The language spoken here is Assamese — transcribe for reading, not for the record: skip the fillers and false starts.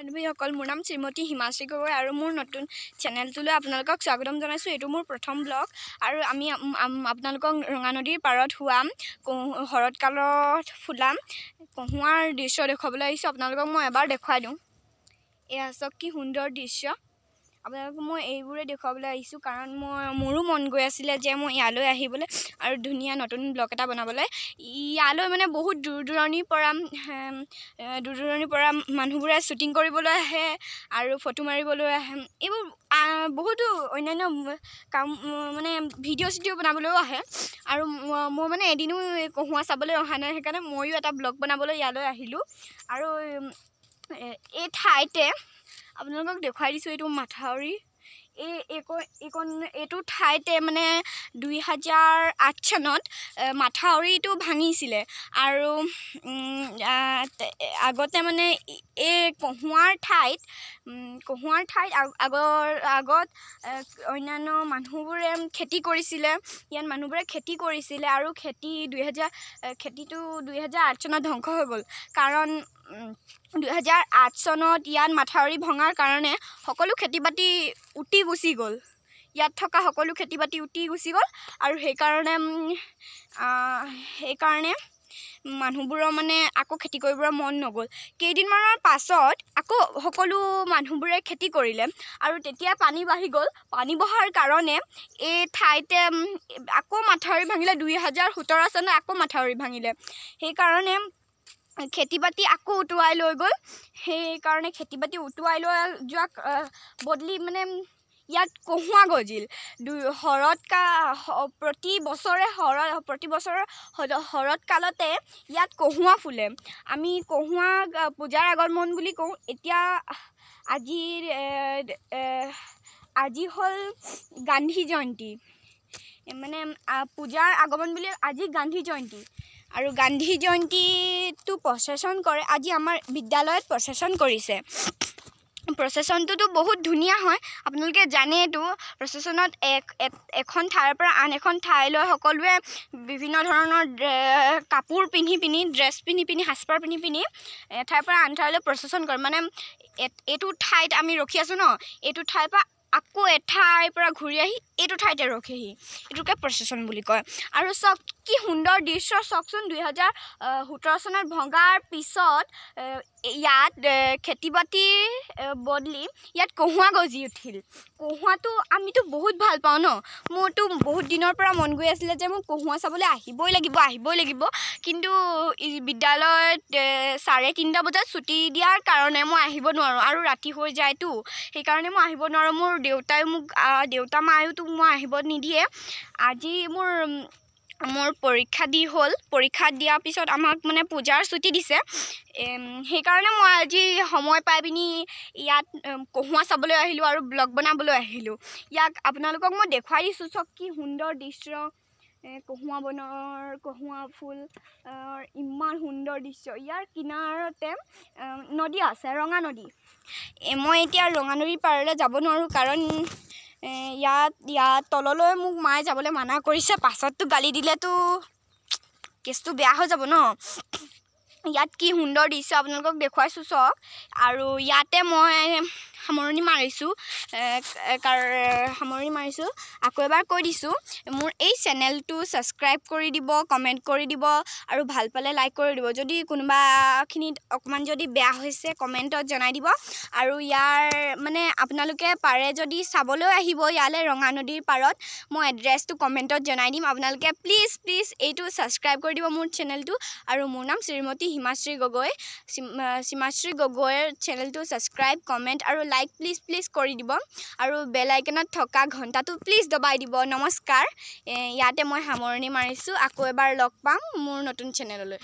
বান্ধৱীসকল মোৰ নাম শ্ৰীমতী হিমাশ্ৰী গগৈ আৰু মোৰ নতুন চেনেলটোলৈ আপোনালোকক স্বাগতম জনাইছোঁ। এইটো মোৰ প্ৰথম ব্লগ আৰু আমি আপোনালোকক ৰঙা নদীৰ পাৰত হোৱা শৰৎকালত ফুলা কহুৱাৰ দৃশ্য দেখুৱাবলৈ আহিছোঁ। আপোনালোকক মই এবাৰ দেখুৱাই দিওঁ। এয়া চাওক কি সুন্দৰ দৃশ্য। আপোনালোকক মই এইবোৰে দেখুৱাবলৈ আহিছোঁ কাৰণ মোৰো মন গৈ আছিলে যে মই ইয়ালৈ আহিবলৈ আৰু ধুনীয়া নতুন ব্লগ এটা বনাবলৈ। ইয়ালৈ মানে বহুত দূৰ দূৰণিৰ পৰা মানুহবোৰে শ্বুটিং কৰিবলৈ আহে আৰু ফটো মাৰিবলৈ আহে। এইবোৰ বহুতো অন্যান্য কাম মানে ভিডিঅ' চিডিঅ' বনাবলৈও আহে আৰু মই মানে এদিনো কহুৱা চাবলৈ অহা নাই, সেইকাৰণে ময়ো এটা ব্লগ বনাবলৈ ইয়ালৈ আহিলোঁ। আৰু এই ঠাইতে আপোনালোকক দেখুৱাই দিছোঁ, এইটো মাথাউৰি। এইটো ঠাইতে মানে 2008 চনত মাথাউৰিটো ভাঙিছিলে আৰু আগতে মানে এই কহুৱাৰ ঠাইত আগত অন্যান্য মানুহবোৰে খেতি কৰিছিলে। ইয়াত মানুহবোৰে খেতি কৰিছিলে আৰু খেতিটো 2008 চনত ধ্বংস হৈ গ'ল কাৰণ 2008 চনত ইয়াত মাথাউৰি ভঙাৰ কাৰণে সকলো খেতি বাতি উটি গুচি গ'ল। ইয়াত থকা সকলো খেতি বাতি উটি গুচি গ'ল আৰু সেইকাৰণে মানুহবোৰৰ মানে আকৌ খেতি কৰিবলৈ মন নগ'ল। কেইদিনমানৰ পাছত আকৌ সকলো মানুহবোৰে খেতি কৰিলে আৰু তেতিয়া পানী বাঢ়ি গ'ল। পানী বঢ়াৰ কাৰণে এই ঠাইতে আকৌ মাথাউৰি ভাঙিলে। 2017 চনত আকৌ মাথাউৰি ভাঙিলে। সেইকাৰণে খেতি বাতি আকৌ উটুৱাই লৈ গ'ল। সেইকাৰণে খেতি বাতি উটুৱাই লৈ যোৱা বদলি মানে ইয়াত কহুৱা গজিল। প্ৰতি বছৰে শৰৎকালতে ইয়াত কহুৱা ফুলে। আমি কহুৱাক পূজাৰ আগমন বুলি কওঁ। এতিয়া আজি হ'ল গান্ধী জয়ন্তী, মানে পূজাৰ আগমন বুলি আজি গান্ধী জয়ন্তী আৰু গান্ধী জয়ন্তীটো প্ৰচেছন কৰে। আজি আমাৰ বিদ্যালয়ত প্ৰচেছন কৰিছে। প্ৰচেছনটোতো বহুত ধুনীয়া হয়, আপোনালোকে জানেইতো। প্ৰচেছনত এখন ঠাইৰ পৰা আন এখন ঠাইলৈ সকলোৱে বিভিন্ন ধৰণৰ কাপোৰ ড্ৰেছ পিন্ধি সাজপাৰ পিন্ধি এঠাইৰ পৰা আন ঠাইলৈ প্ৰচেছন কৰে। মানে এইটো ঠাইত আমি ৰখি আছোঁ ন, এইটো ঠাইৰ পৰা আকৌ এঠাইৰ পৰা ঘূৰি আহি এইটো ঠাইতে ৰখেহি। এইটোকে প্ৰচেছন বুলি কয়। আৰু চাওক কি সুন্দৰ দৃশ্য চাওকচোন। 2017 চনত ভঙাৰ পিছত ইয়াত খেতি বাতিৰ বদলি ইয়াত কহুৱা গজি উঠিল। কহুৱাটো আমিতো বহুত ভাল পাওঁ ন। মোৰতো বহুত দিনৰ পৰা মন গৈ আছিলে যে মোক কহুৱা চাবলৈ আহিবই লাগিব। কিন্তু বিদ্যালয়ত 3:30 বজাত ছুটি দিয়াৰ কাৰণে মই আহিব নোৱাৰোঁ আৰু ৰাতি হৈ যায়তো, সেইকাৰণে মই আহিব নোৱাৰোঁ। মোৰ দেউতা মায়েতো মই আহিব নিদিয়ে। আজি মোৰ পৰীক্ষা দিয়াৰ পিছত আমাক মানে পূজাৰ ছুটি দিছে। সেইকাৰণে মই আজি সময় পাই পিনি ইয়াত কহুৱা চাবলৈ আহিলোঁ আৰু ব্লগ বনাবলৈ আহিলোঁ। ইয়াক আপোনালোকক মই দেখুৱাই দিছোঁ। চব কি সুন্দৰ দৃশ্য। কহুৱা ফুল ইমান সুন্দৰ দৃশ্য। ইয়াৰ কিনাৰতে নদী আছে, ৰঙা নদী। মই এতিয়া ৰঙা নদীৰ পাৰলৈ যাব নোৱাৰোঁ কাৰণ ইয়াত তললৈ মোক মায়ে যাবলৈ মানা কৰিছে। পাছততো গালি দিলেতো কেছটো বেয়া হৈ যাব ন। ইয়াত কি সুন্দৰ দৃশ্য আপোনালোকক দেখুৱাইছোঁ চাওক। আৰু ইয়াতে মই সামৰণি মাৰিছোঁ। আকৌ এবাৰ কৈ দিছোঁ, মোৰ এই চেনেলটো ছাবস্ক্ৰাইব কৰি দিব, কমেণ্ট কৰি দিব আৰু ভাল পালে লাইক কৰি দিব। যদি কোনোবাখিনিত অকণমান যদি বেয়া হৈছে কমেণ্টত জনাই দিব। আৰু ইয়াৰ মানে আপোনালোকে পাৰে যদি চাবলৈ আহিব ইয়ালৈ ৰঙা নদীৰ পাৰত, মই এড্ৰেছটো কমেণ্টত জনাই দিম। আপোনালোকে প্লিজ এইটো ছাবস্ক্ৰাইব কৰি দিব মোৰ চেনেলটো। আৰু মোৰ নাম শ্ৰীমতী হিমাশ্ৰী গগৈ। হিমাশ্ৰী গগৈৰ চেনেলটো ছাবস্ক্ৰাইব, কমেণ্ট আৰু লাইক প্লিজ কৰি দিব। আৰু বেল আইকনত থকা ঘণ্টাটো প্লিজ দবাই দিব। নমস্কাৰ। ইয়াতে মই সামৰণি মাৰিছোঁ। আকৌ এবাৰ লগ পাম মোৰ নতুন চেনেললৈ।